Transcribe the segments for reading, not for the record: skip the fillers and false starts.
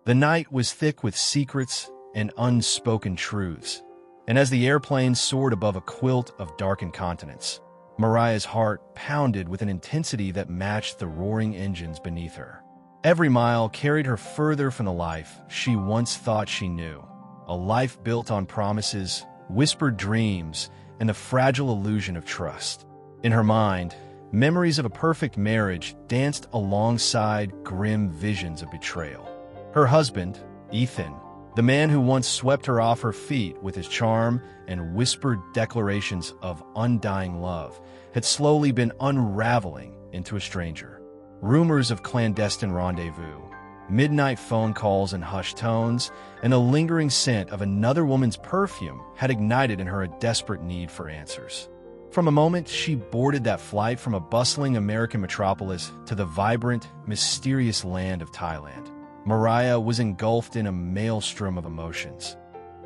The night was thick with secrets and unspoken truths, and as the airplane soared above a quilt of darkened continents, Mariah's heart pounded with an intensity that matched the roaring engines beneath her. Every mile carried her further from the life she once thought she knew, a life built on promises, whispered dreams, and the fragile illusion of trust. In her mind, memories of a perfect marriage danced alongside grim visions of betrayal. Her husband, Ethan, the man who once swept her off her feet with his charm and whispered declarations of undying love, had slowly been unraveling into a stranger. Rumors of clandestine rendezvous, midnight phone calls in hushed tones, and the lingering scent of another woman's perfume had ignited in her a desperate need for answers. From a moment she boarded that flight from a bustling American metropolis to the vibrant, mysterious land of Thailand, Mariah was engulfed in a maelstrom of emotions.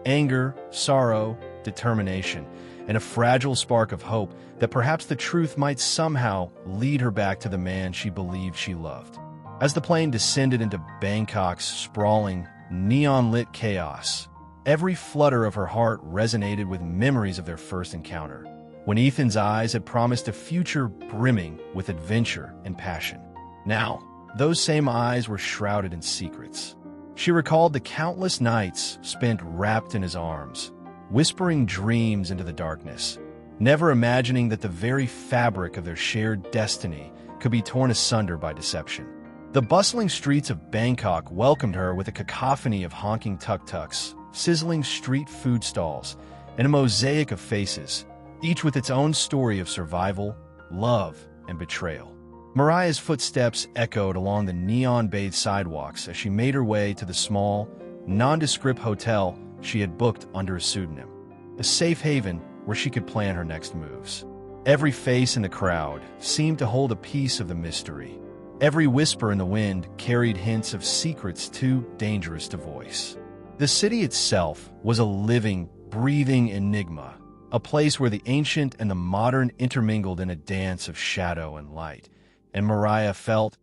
Anger, sorrow, determination, and a fragile spark of hope that perhaps the truth might somehow lead her back to the man she believed she loved. As the plane descended into Bangkok's sprawling, neon-lit chaos, every flutter of her heart resonated with memories of their first encounter, when Ethan's eyes had promised a future brimming with adventure and passion. Now, those same eyes were shrouded in secrets. She recalled the countless nights spent wrapped in his arms, whispering dreams into the darkness, never imagining that the very fabric of their shared destiny could be torn asunder by deception. The bustling streets of Bangkok welcomed her with a cacophony of honking tuk-tuks, sizzling street food stalls, and a mosaic of faces, each with its own story of survival, love, and betrayal. Mariah's footsteps echoed along the neon-bathed sidewalks as she made her way to the small, nondescript hotel she had booked under a pseudonym, a safe haven where she could plan her next moves. Every face in the crowd seemed to hold a piece of the mystery. Every whisper in the wind carried hints of secrets too dangerous to voice. The city itself was a living, breathing enigma, a place where the ancient and the modern intermingled in a dance of shadow and light, and Mariah felt,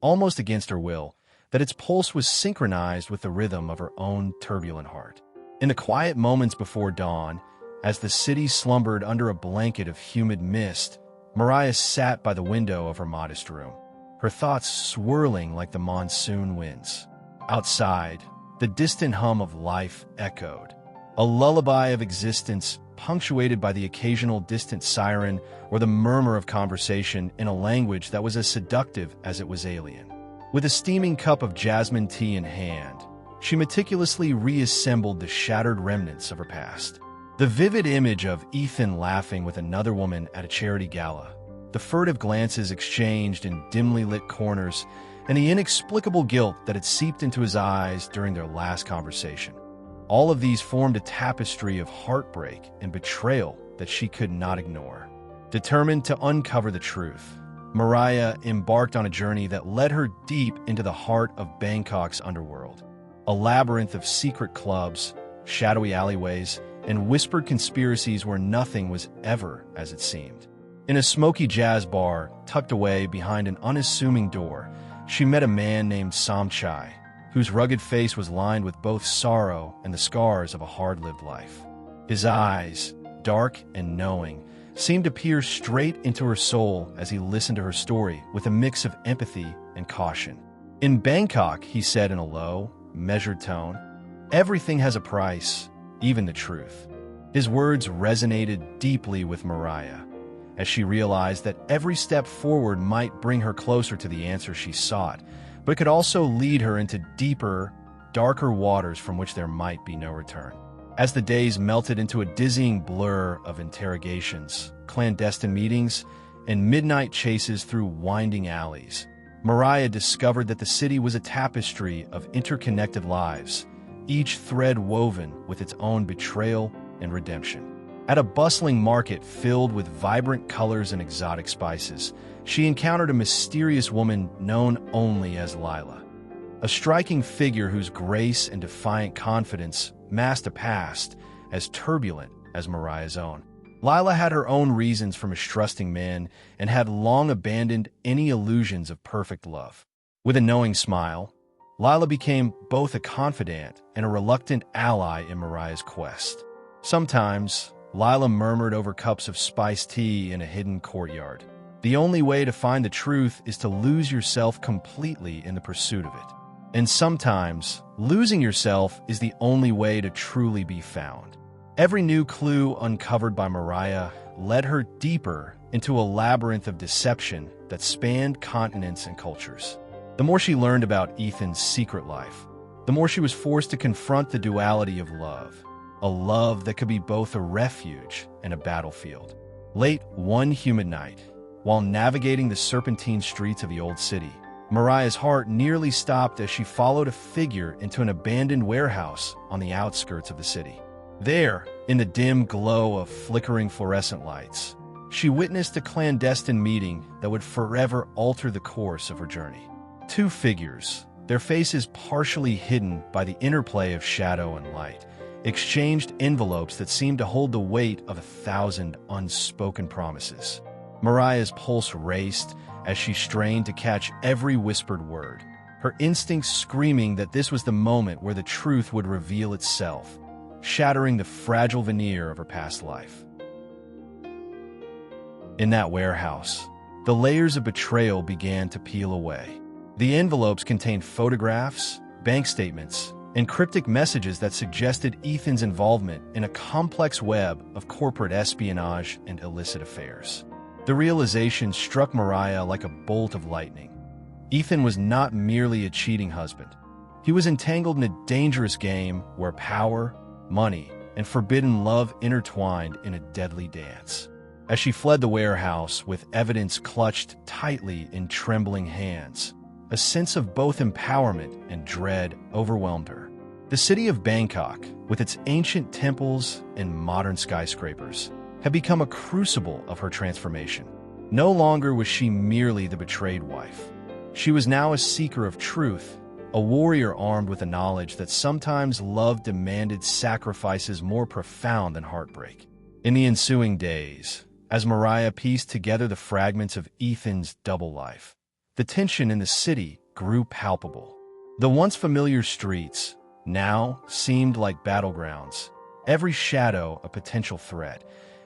almost against her will, that its pulse was synchronized with the rhythm of her own turbulent heart. In the quiet moments before dawn, as the city slumbered under a blanket of humid mist, Mariah sat by the window of her modest room, her thoughts swirling like the monsoon winds. Outside, the distant hum of life echoed, a lullaby of existence punctuated by the occasional distant siren or the murmur of conversation in a language that was as seductive as it was alien. With a steaming cup of jasmine tea in hand, she meticulously reassembled the shattered remnants of her past. The vivid image of Ethan laughing with another woman at a charity gala, the furtive glances exchanged in dimly lit corners, and the inexplicable guilt that had seeped into his eyes during their last conversation. All of these formed a tapestry of heartbreak and betrayal that she could not ignore. Determined to uncover the truth, Mariah embarked on a journey that led her deep into the heart of Bangkok's underworld, a labyrinth of secret clubs, shadowy alleyways, and whispered conspiracies where nothing was ever as it seemed. In a smoky jazz bar tucked away behind an unassuming door, she met a man named Somchai, whose rugged face was lined with both sorrow and the scars of a hard-lived life. His eyes, dark and knowing, seemed to peer straight into her soul as he listened to her story with a mix of empathy and caution. In Bangkok, he said in a low, measured tone, everything has a price, even the truth. His words resonated deeply with Mariah, as she realized that every step forward might bring her closer to the answer she sought, but could also lead her into deeper, darker waters from which there might be no return. As the days melted into a dizzying blur of interrogations, clandestine meetings, and midnight chases through winding alleys, Mariah discovered that the city was a tapestry of interconnected lives, each thread woven with its own betrayal and redemption. At a bustling market filled with vibrant colors and exotic spices, she encountered a mysterious woman known only as Lila, a striking figure whose grace and defiant confidence masked a past as turbulent as Mariah's own. Lila had her own reasons for mistrusting men and had long abandoned any illusions of perfect love. With a knowing smile, Lila became both a confidant and a reluctant ally in Mariah's quest. Sometimes, Lila murmured over cups of spiced tea in a hidden courtyard. The only way to find the truth is to lose yourself completely in the pursuit of it. And sometimes, losing yourself is the only way to truly be found. Every new clue uncovered by Mariah led her deeper into a labyrinth of deception that spanned continents and cultures. The more she learned about Ethan's secret life, the more she was forced to confront the duality of love, a love that could be both a refuge and a battlefield. Late one humid night, while navigating the serpentine streets of the old city, Mariah's heart nearly stopped as she followed a figure into an abandoned warehouse on the outskirts of the city. There, in the dim glow of flickering fluorescent lights, she witnessed a clandestine meeting that would forever alter the course of her journey. Two figures, their faces partially hidden by the interplay of shadow and light, exchanged envelopes that seemed to hold the weight of 1,000 unspoken promises. Mariah's pulse raced as she strained to catch every whispered word, her instincts screaming that this was the moment where the truth would reveal itself, shattering the fragile veneer of her past life. In that warehouse, the layers of betrayal began to peel away. The envelopes contained photographs, bank statements, and cryptic messages that suggested Ethan's involvement in a complex web of corporate espionage and illicit affairs. The realization struck Mariah like a bolt of lightning. Ethan was not merely a cheating husband. He was entangled in a dangerous game where power, money, and forbidden love intertwined in a deadly dance. As she fled the warehouse with evidence clutched tightly in trembling hands, a sense of both empowerment and dread overwhelmed her. The city of Bangkok, with its ancient temples and modern skyscrapers, had become a crucible of her transformation. No longer was she merely the betrayed wife. She was now a seeker of truth, a warrior armed with the knowledge that sometimes love demanded sacrifices more profound than heartbreak. In the ensuing days, as Mariah pieced together the fragments of Ethan's double life, the tension in the city grew palpable. The once familiar streets now seemed like battlegrounds, every shadow a potential threat,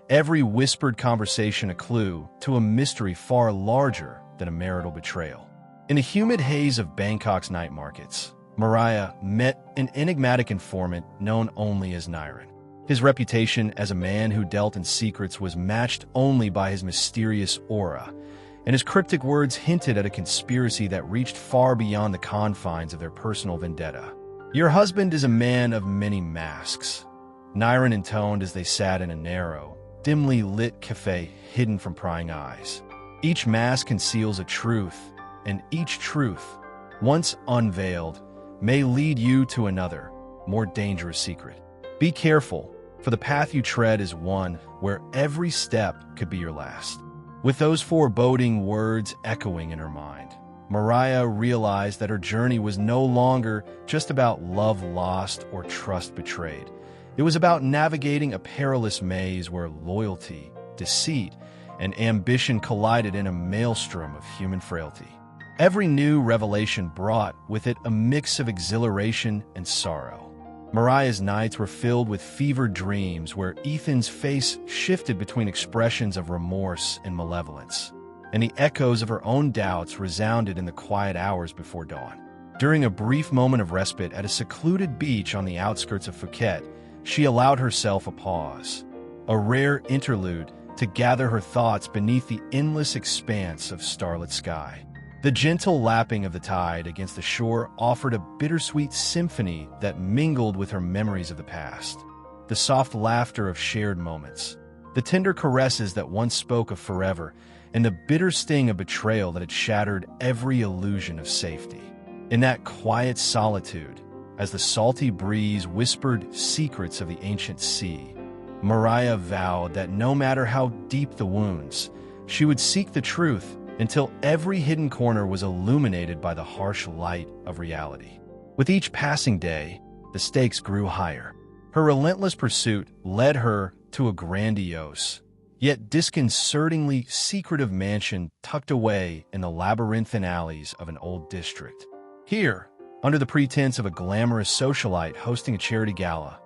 every whispered conversation a clue to a mystery far larger than a marital betrayal. In the humid haze of Bangkok's night markets, Mariah met an enigmatic informant known only as Niren. His reputation as a man who dealt in secrets was matched only by his mysterious aura, and his cryptic words hinted at a conspiracy that reached far beyond the confines of their personal vendetta. "Your husband is a man of many masks," Niren intoned as they sat in a narrow, dimly lit cafe hidden from prying eyes. "Each mask conceals a truth, and each truth, once unveiled, may lead you to another, more dangerous secret. Be careful, for the path you tread is one where every step could be your last." With those foreboding words echoing in her mind, Mariah realized that her journey was no longer just about love lost or trust betrayed. It was about navigating a perilous maze where loyalty, deceit, and ambition collided in a maelstrom of human frailty. Every new revelation brought with it a mix of exhilaration and sorrow. Mariah's nights were filled with fevered dreams where Ethan's face shifted between expressions of remorse and malevolence, and the echoes of her own doubts resounded in the quiet hours before dawn. During a brief moment of respite at a secluded beach on the outskirts of Phuket, she allowed herself a pause, a rare interlude to gather her thoughts beneath the endless expanse of starlit sky. The gentle lapping of the tide against the shore offered a bittersweet symphony that mingled with her memories of the past. The soft laughter of shared moments, the tender caresses that once spoke of forever, and the bitter sting of betrayal that had shattered every illusion of safety. In that quiet solitude, as the salty breeze whispered secrets of the ancient sea, Mariah vowed that no matter how deep the wounds, she would seek the truth until every hidden corner was illuminated by the harsh light of reality. With each passing day, the stakes grew higher. Her relentless pursuit led her to a grandiose, yet disconcertingly secretive mansion tucked away in the labyrinthine alleys of an old district. Here, Under the pretense of a glamorous socialite hosting a charity gala,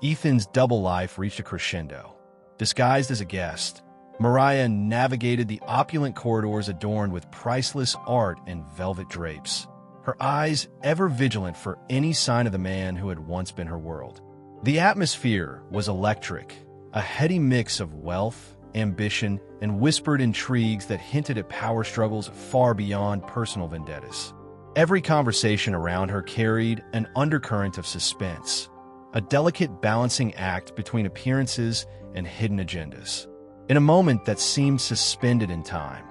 Ethan's double life reached a crescendo. Disguised as a guest, Mariah navigated the opulent corridors adorned with priceless art and velvet drapes, her eyes ever vigilant for any sign of the man who had once been her world. The atmosphere was electric, a heady mix of wealth, ambition, and whispered intrigues that hinted at power struggles far beyond personal vendettas. Every conversation around her carried an undercurrent of suspense, a delicate balancing act between appearances and hidden agendas. In a moment that seemed suspended in time,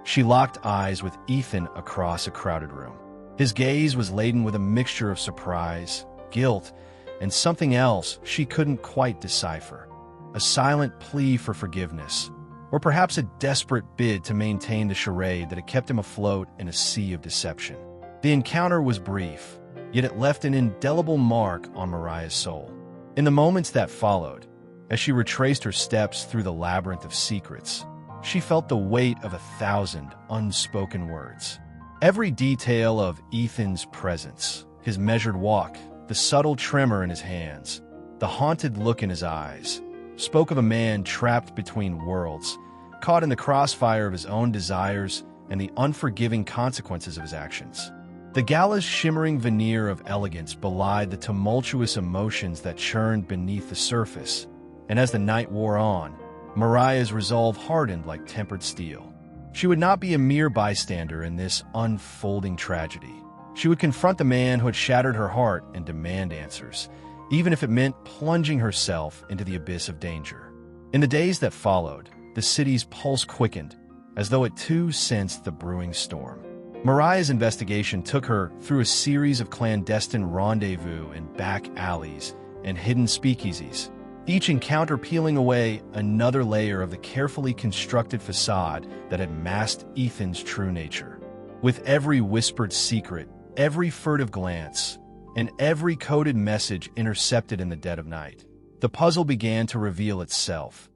she locked eyes with Ethan across a crowded room. His gaze was laden with a mixture of surprise, guilt, and something else she couldn't quite decipher. A silent plea for forgiveness, or perhaps a desperate bid to maintain the charade that had kept him afloat in a sea of deception. The encounter was brief, yet it left an indelible mark on Mariah's soul. In the moments that followed, as she retraced her steps through the labyrinth of secrets, she felt the weight of 1,000 unspoken words. Every detail of Ethan's presence, his measured walk, the subtle tremor in his hands, the haunted look in his eyes, spoke of a man trapped between worlds, caught in the crossfire of his own desires and the unforgiving consequences of his actions. The gala's shimmering veneer of elegance belied the tumultuous emotions that churned beneath the surface, and as the night wore on, Mariah's resolve hardened like tempered steel. She would not be a mere bystander in this unfolding tragedy. She would confront the man who had shattered her heart and demand answers, even if it meant plunging herself into the abyss of danger. In the days that followed, the city's pulse quickened, as though it too sensed the brewing storm. Mariah's investigation took her through a series of clandestine rendezvous in back alleys and hidden speakeasies, each encounter peeling away another layer of the carefully constructed facade that had masked Ethan's true nature. With every whispered secret, every furtive glance, and every coded message intercepted in the dead of night, the puzzle began to reveal itself,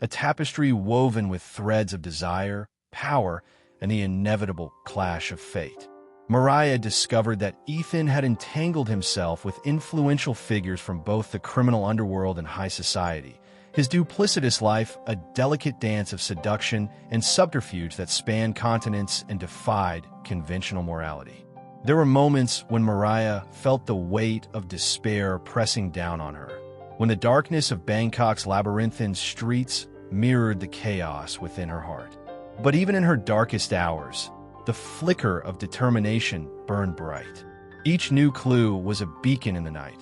a tapestry woven with threads of desire, power, and the inevitable clash of fate. Mariah discovered that Ethan had entangled himself with influential figures from both the criminal underworld and high society, his duplicitous life a delicate dance of seduction and subterfuge that spanned continents and defied conventional morality. There were moments when Mariah felt the weight of despair pressing down on her, when the darkness of Bangkok's labyrinthine streets mirrored the chaos within her heart. But even in her darkest hours, the flicker of determination burned bright. Each new clue was a beacon in the night,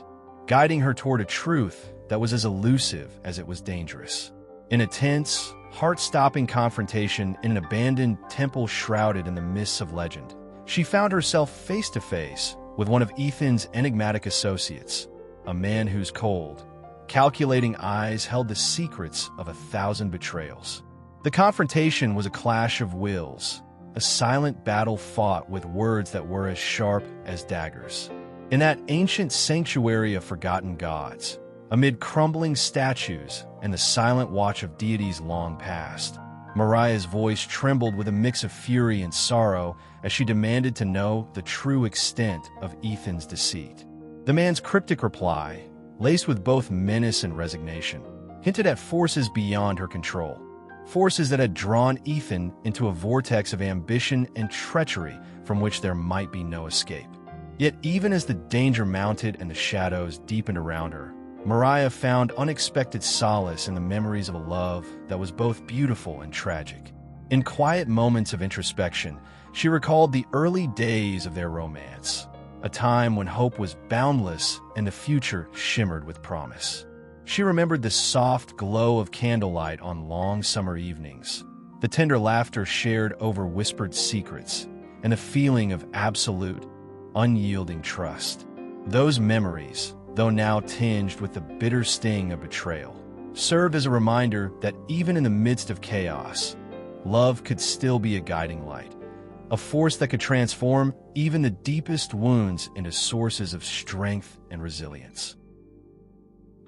guiding her toward a truth that was as elusive as it was dangerous. In a tense, heart-stopping confrontation in an abandoned temple shrouded in the mists of legend, she found herself face-to-face with one of Ethan's enigmatic associates, a man whose cold, calculating eyes held the secrets of 1,000 betrayals. The confrontation was a clash of wills, a silent battle fought with words that were as sharp as daggers. In that ancient sanctuary of forgotten gods, amid crumbling statues and the silent watch of deities long past, Mariah's voice trembled with a mix of fury and sorrow as she demanded to know the true extent of Ethan's deceit. The man's cryptic reply, laced with both menace and resignation, hinted at forces beyond her control. Forces that had drawn Ethan into a vortex of ambition and treachery from which there might be no escape. Yet even as the danger mounted and the shadows deepened around her, Mariah found unexpected solace in the memories of a love that was both beautiful and tragic. In quiet moments of introspection, she recalled the early days of their romance, a time when hope was boundless and the future shimmered with promise. She remembered the soft glow of candlelight on long summer evenings, the tender laughter shared over whispered secrets, and the feeling of absolute, unyielding trust. Those memories, though now tinged with the bitter sting of betrayal, served as a reminder that even in the midst of chaos, love could still be a guiding light, a force that could transform even the deepest wounds into sources of strength and resilience.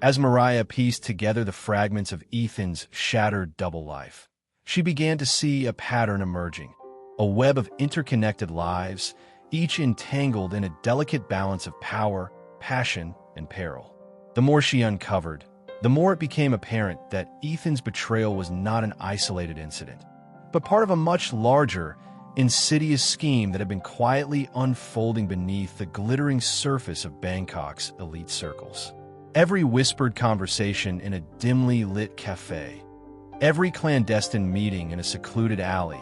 As Mariah pieced together the fragments of Ethan's shattered double life, she began to see a pattern emerging, a web of interconnected lives, each entangled in a delicate balance of power, passion, and peril. The more she uncovered, the more it became apparent that Ethan's betrayal was not an isolated incident, but part of a much larger, insidious scheme that had been quietly unfolding beneath the glittering surface of Bangkok's elite circles. Every whispered conversation in a dimly lit cafe, every clandestine meeting in a secluded alley,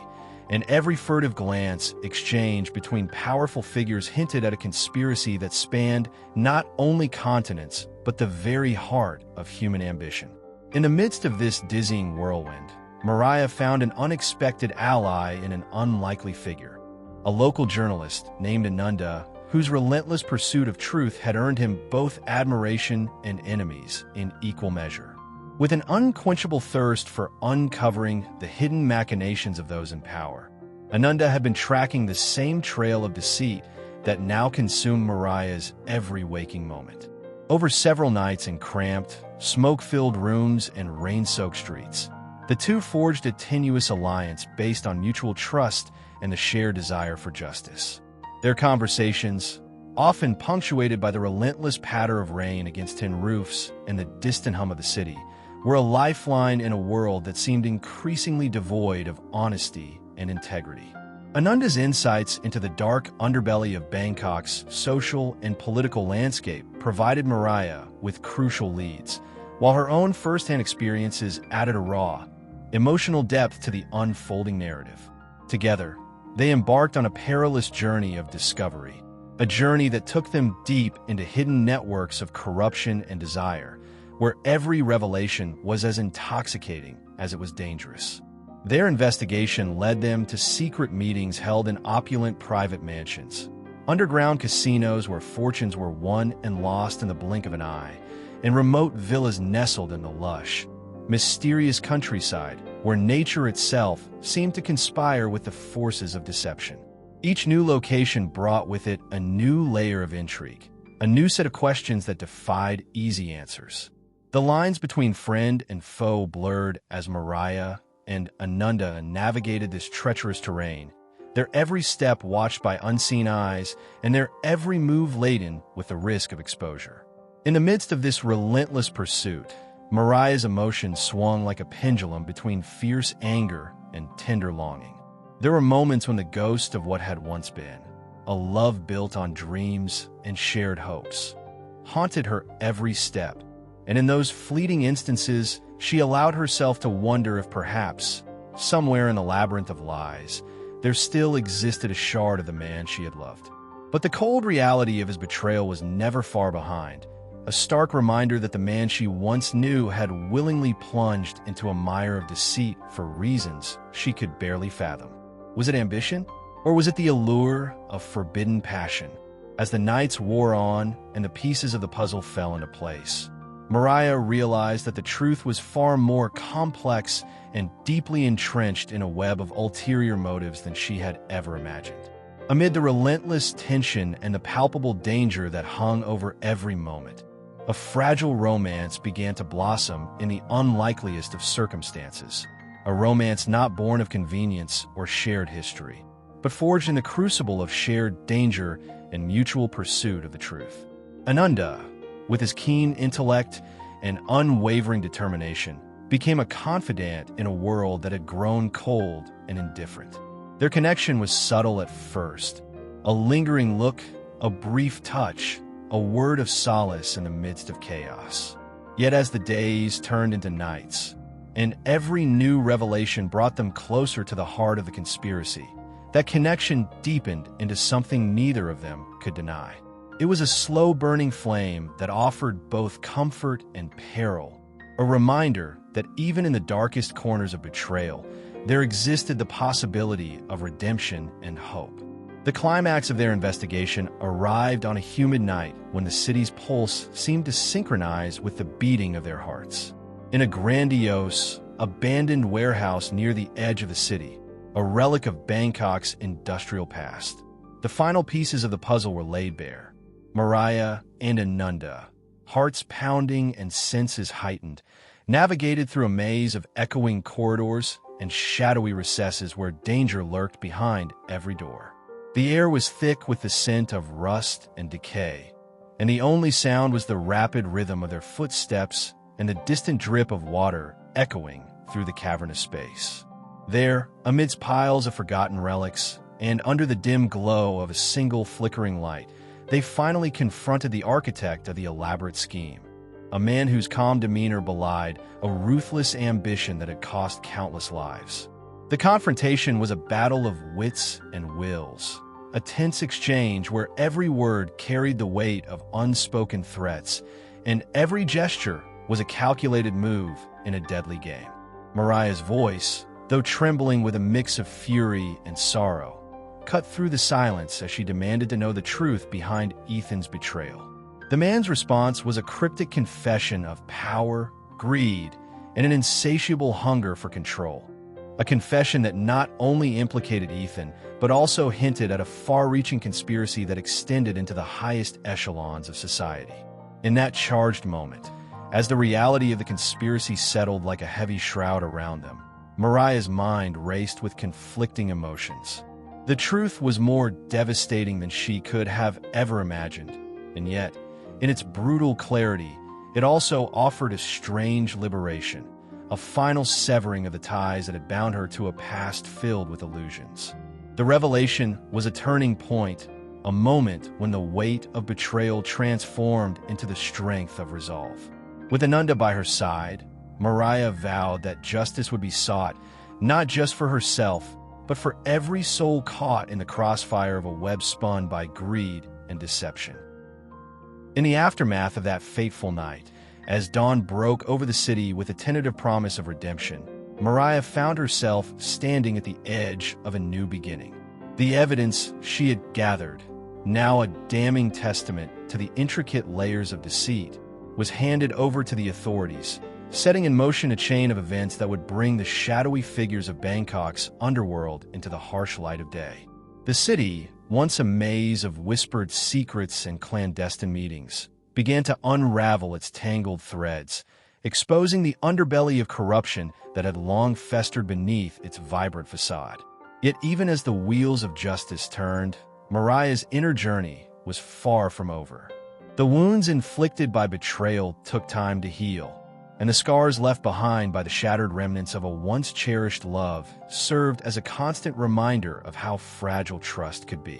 and every furtive glance exchanged between powerful figures hinted at a conspiracy that spanned not only continents, but the very heart of human ambition. In the midst of this dizzying whirlwind, Mariah found an unexpected ally in an unlikely figure, a local journalist named Ananda, whose relentless pursuit of truth had earned him both admiration and enemies in equal measure. With an unquenchable thirst for uncovering the hidden machinations of those in power, Ananda had been tracking the same trail of deceit that now consumed Mariah's every waking moment. Over several nights in cramped, smoke-filled rooms and rain-soaked streets, the two forged a tenuous alliance based on mutual trust and the shared desire for justice. Their conversations, often punctuated by the relentless patter of rain against tin roofs and the distant hum of the city, were a lifeline in a world that seemed increasingly devoid of honesty and integrity. Ananda's insights into the dark underbelly of Bangkok's social and political landscape provided Mariah with crucial leads, while her own first-hand experiences added a raw, emotional depth to the unfolding narrative. Together, they embarked on a perilous journey of discovery, a journey that took them deep into hidden networks of corruption and desire, where every revelation was as intoxicating as it was dangerous. Their investigation led them to secret meetings held in opulent private mansions, underground casinos where fortunes were won and lost in the blink of an eye, and remote villas nestled in the lush, mysterious countryside where nature itself seemed to conspire with the forces of deception. Each new location brought with it a new layer of intrigue, a new set of questions that defied easy answers. The lines between friend and foe blurred as Mariah and Ananda navigated this treacherous terrain, their every step watched by unseen eyes and their every move laden with the risk of exposure. In the midst of this relentless pursuit, Mariah's emotions swung like a pendulum between fierce anger and tender longing. There were moments when the ghost of what had once been, a love built on dreams and shared hopes, haunted her every step, and in those fleeting instances, she allowed herself to wonder if perhaps, somewhere in the labyrinth of lies, there still existed a shard of the man she had loved. But the cold reality of his betrayal was never far behind, a stark reminder that the man she once knew had willingly plunged into a mire of deceit for reasons she could barely fathom. Was it ambition? Or was it the allure of forbidden passion? As the nights wore on and the pieces of the puzzle fell into place, Mariah realized that the truth was far more complex and deeply entrenched in a web of ulterior motives than she had ever imagined. Amid the relentless tension and the palpable danger that hung over every moment, a fragile romance began to blossom in the unlikeliest of circumstances, a romance not born of convenience or shared history, but forged in the crucible of shared danger and mutual pursuit of the truth. Ananda, with his keen intellect and unwavering determination, became a confidant in a world that had grown cold and indifferent. Their connection was subtle at first, a lingering look, a brief touch, a word of solace in the midst of chaos. Yet as the days turned into nights, and every new revelation brought them closer to the heart of the conspiracy, that connection deepened into something neither of them could deny. It was a slow-burning flame that offered both comfort and peril, a reminder that even in the darkest corners of betrayal, there existed the possibility of redemption and hope. The climax of their investigation arrived on a humid night when the city's pulse seemed to synchronize with the beating of their hearts. In a grandiose, abandoned warehouse near the edge of the city, a relic of Bangkok's industrial past, the final pieces of the puzzle were laid bare. Mariah and Ananda, hearts pounding and senses heightened, navigated through a maze of echoing corridors and shadowy recesses where danger lurked behind every door. The air was thick with the scent of rust and decay, and the only sound was the rapid rhythm of their footsteps and the distant drip of water echoing through the cavernous space. There, amidst piles of forgotten relics, and under the dim glow of a single flickering light, they finally confronted the architect of the elaborate scheme, a man whose calm demeanor belied a ruthless ambition that had cost countless lives. The confrontation was a battle of wits and wills, a tense exchange where every word carried the weight of unspoken threats, and every gesture was a calculated move in a deadly game. Mariah's voice, though trembling with a mix of fury and sorrow, cut through the silence as she demanded to know the truth behind Ethan's betrayal. The man's response was a cryptic confession of power, greed, and an insatiable hunger for control. A confession that not only implicated Ethan, but also hinted at a far-reaching conspiracy that extended into the highest echelons of society. In that charged moment, as the reality of the conspiracy settled like a heavy shroud around them, Mariah's mind raced with conflicting emotions. The truth was more devastating than she could have ever imagined, and yet, in its brutal clarity, it also offered a strange liberation, a final severing of the ties that had bound her to a past filled with illusions. The revelation was a turning point, a moment when the weight of betrayal transformed into the strength of resolve. With Ananda by her side, Mariah vowed that justice would be sought, not just for herself, but for every soul caught in the crossfire of a web spun by greed and deception. In the aftermath of that fateful night, as dawn broke over the city with a tentative promise of redemption, Mariah found herself standing at the edge of a new beginning. The evidence she had gathered, now a damning testament to the intricate layers of deceit, was handed over to the authorities, setting in motion a chain of events that would bring the shadowy figures of Bangkok's underworld into the harsh light of day. The city, once a maze of whispered secrets and clandestine meetings, began to unravel its tangled threads, exposing the underbelly of corruption that had long festered beneath its vibrant facade. Yet even as the wheels of justice turned, Mariah's inner journey was far from over. The wounds inflicted by betrayal took time to heal, and the scars left behind by the shattered remnants of a once-cherished love served as a constant reminder of how fragile trust could be.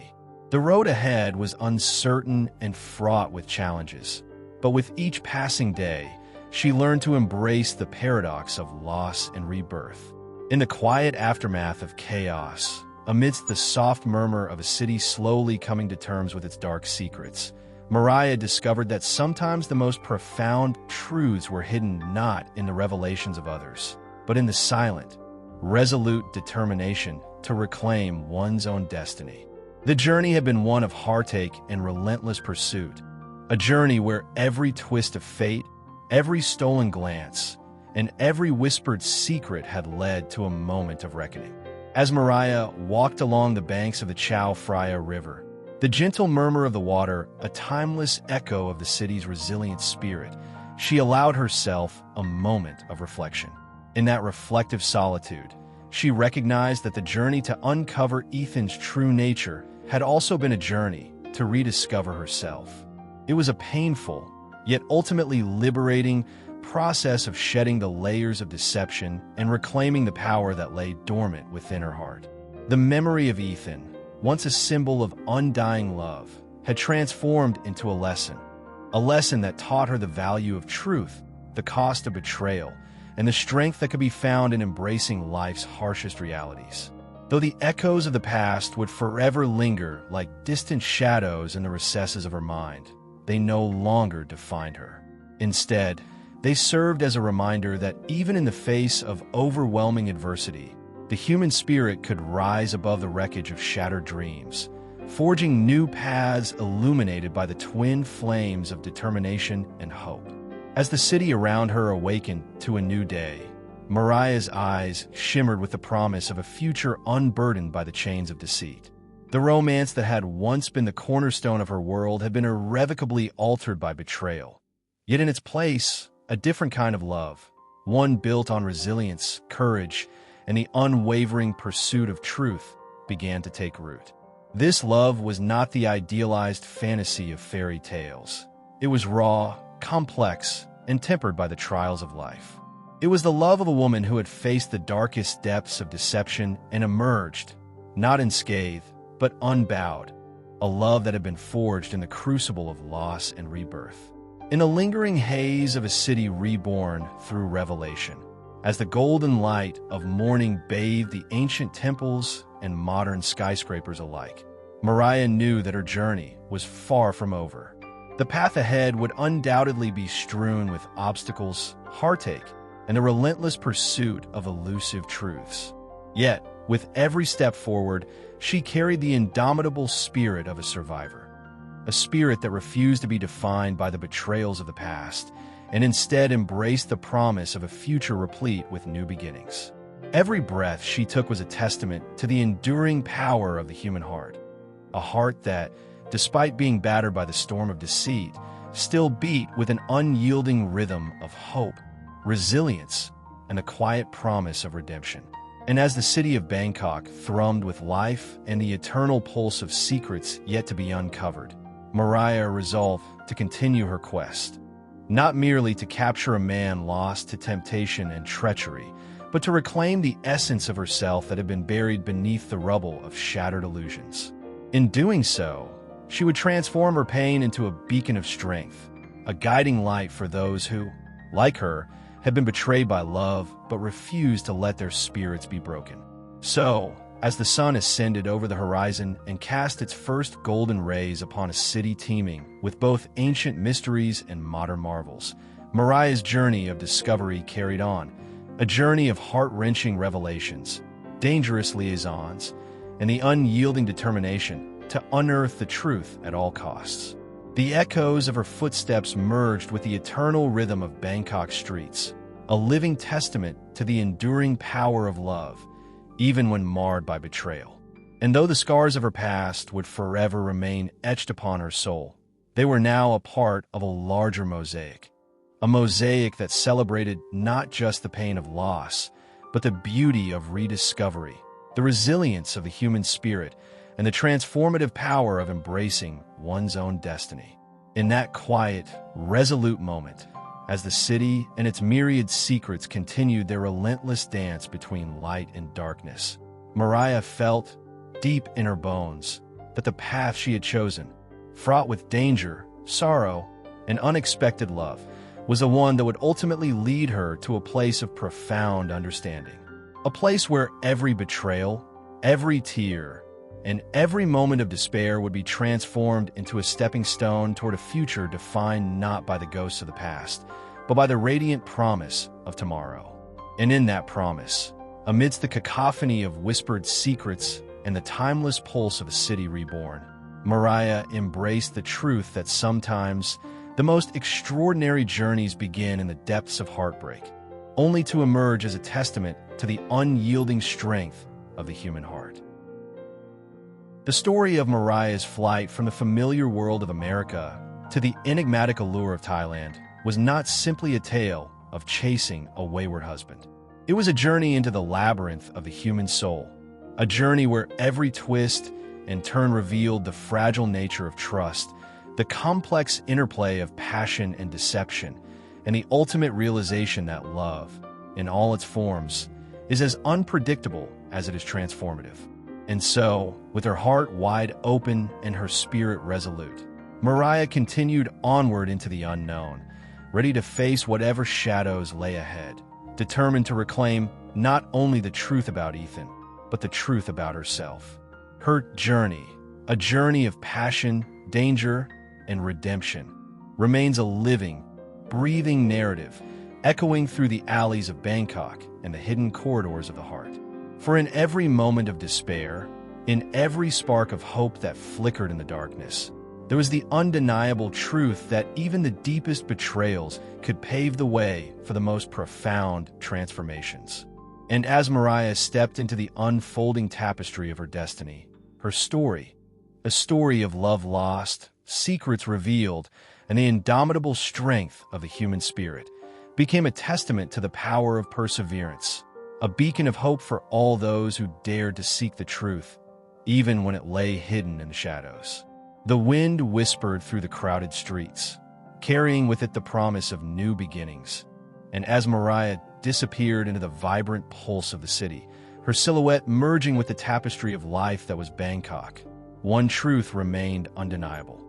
The road ahead was uncertain and fraught with challenges, but with each passing day, she learned to embrace the paradox of loss and rebirth. In the quiet aftermath of chaos, amidst the soft murmur of a city slowly coming to terms with its dark secrets, Mariah discovered that sometimes the most profound truths were hidden not in the revelations of others, but in the silent, resolute determination to reclaim one's own destiny. The journey had been one of heartache and relentless pursuit, a journey where every twist of fate, every stolen glance, and every whispered secret had led to a moment of reckoning. As Mariah walked along the banks of the Chao Phraya River, the gentle murmur of the water, a timeless echo of the city's resilient spirit, she allowed herself a moment of reflection. In that reflective solitude, she recognized that the journey to uncover Ethan's true nature had also been a journey to rediscover herself. It was a painful, yet ultimately liberating process of shedding the layers of deception and reclaiming the power that lay dormant within her heart. The memory of Ethan, once a symbol of undying love, had transformed into a lesson that taught her the value of truth, the cost of betrayal, and the strength that could be found in embracing life's harshest realities. Though the echoes of the past would forever linger like distant shadows in the recesses of her mind, they no longer defined her. Instead, they served as a reminder that even in the face of overwhelming adversity, the human spirit could rise above the wreckage of shattered dreams, forging new paths illuminated by the twin flames of determination and hope. As the city around her awakened to a new day, Mariah's eyes shimmered with the promise of a future unburdened by the chains of deceit. The romance that had once been the cornerstone of her world had been irrevocably altered by betrayal. Yet in its place, a different kind of love, one built on resilience, courage, and the unwavering pursuit of truth, began to take root. This love was not the idealized fantasy of fairy tales. It was raw, complex, and tempered by the trials of life. It was the love of a woman who had faced the darkest depths of deception and emerged, not unscathed, but unbowed. A love that had been forged in the crucible of loss and rebirth. In a lingering haze of a city reborn through revelation, as the golden light of morning bathed the ancient temples and modern skyscrapers alike, Mariah knew that her journey was far from over. The path ahead would undoubtedly be strewn with obstacles, heartache, and the relentless pursuit of elusive truths. Yet, with every step forward, she carried the indomitable spirit of a survivor, a spirit that refused to be defined by the betrayals of the past and instead embraced the promise of a future replete with new beginnings. Every breath she took was a testament to the enduring power of the human heart, a heart that, despite being battered by the storm of deceit, still beat with an unyielding rhythm of hope, resilience, and the quiet promise of redemption. And as the city of Bangkok thrummed with life and the eternal pulse of secrets yet to be uncovered, Mariah resolved to continue her quest, not merely to capture a man lost to temptation and treachery, but to reclaim the essence of herself that had been buried beneath the rubble of shattered illusions. In doing so, she would transform her pain into a beacon of strength, a guiding light for those who, like her, had been betrayed by love but refused to let their spirits be broken. So, as the sun ascended over the horizon and cast its first golden rays upon a city teeming with both ancient mysteries and modern marvels, Mariah's journey of discovery carried on, a journey of heart-wrenching revelations, dangerous liaisons, and the unyielding determination to unearth the truth at all costs. The echoes of her footsteps merged with the eternal rhythm of Bangkok streets, a living testament to the enduring power of love, even when marred by betrayal. And though the scars of her past would forever remain etched upon her soul, they were now a part of a larger mosaic, a mosaic that celebrated not just the pain of loss, but the beauty of rediscovery, the resilience of the human spirit, and the transformative power of embracing one's own destiny. In that quiet, resolute moment, as the city and its myriad secrets continued their relentless dance between light and darkness, Mariah felt, deep in her bones, that the path she had chosen, fraught with danger, sorrow, and unexpected love, was the one that would ultimately lead her to a place of profound understanding. A place where every betrayal, every tear, and every moment of despair would be transformed into a stepping stone toward a future defined not by the ghosts of the past, but by the radiant promise of tomorrow. And in that promise, amidst the cacophony of whispered secrets and the timeless pulse of a city reborn, Mariah embraced the truth that sometimes the most extraordinary journeys begin in the depths of heartbreak, only to emerge as a testament to the unyielding strength of the human heart. The story of Mariah's flight from the familiar world of America to the enigmatic allure of Thailand was not simply a tale of chasing a wayward husband. It was a journey into the labyrinth of the human soul, a journey where every twist and turn revealed the fragile nature of trust, the complex interplay of passion and deception, and the ultimate realization that love, in all its forms, is as unpredictable as it is transformative. And so, with her heart wide open and her spirit resolute, Mariah continued onward into the unknown, ready to face whatever shadows lay ahead, determined to reclaim not only the truth about Ethan, but the truth about herself. Her journey, a journey of passion, danger, and redemption, remains a living, breathing narrative, echoing through the alleys of Bangkok and the hidden corridors of the heart. For in every moment of despair, in every spark of hope that flickered in the darkness, there was the undeniable truth that even the deepest betrayals could pave the way for the most profound transformations. And as Mariah stepped into the unfolding tapestry of her destiny, her story, a story of love lost, secrets revealed, and the indomitable strength of the human spirit, became a testament to the power of perseverance, a beacon of hope for all those who dared to seek the truth, even when it lay hidden in the shadows. The wind whispered through the crowded streets, carrying with it the promise of new beginnings. And as Mariah disappeared into the vibrant pulse of the city, her silhouette merging with the tapestry of life that was Bangkok, one truth remained undeniable: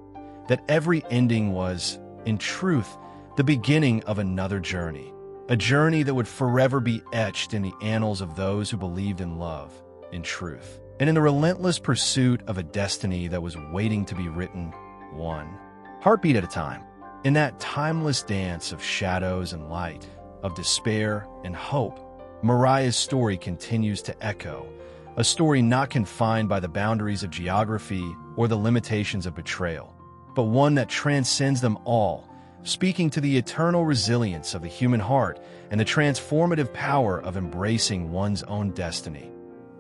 that every ending was, in truth, the beginning of another journey, a journey that would forever be etched in the annals of those who believed in love, in truth, and in the relentless pursuit of a destiny that was waiting to be written, one heartbeat at a time. In that timeless dance of shadows and light, of despair and hope, Mariah's story continues to echo, a story not confined by the boundaries of geography or the limitations of betrayal, but one that transcends them all, speaking to the eternal resilience of the human heart and the transformative power of embracing one's own destiny,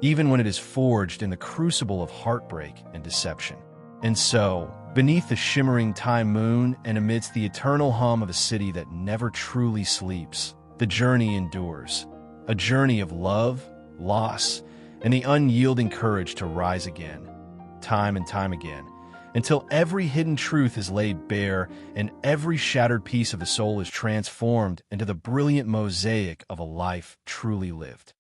even when it is forged in the crucible of heartbreak and deception. And so, beneath the shimmering Thai moon and amidst the eternal hum of a city that never truly sleeps, the journey endures, a journey of love, loss, and the unyielding courage to rise again, time and time again, until every hidden truth is laid bare and every shattered piece of the soul is transformed into the brilliant mosaic of a life truly lived.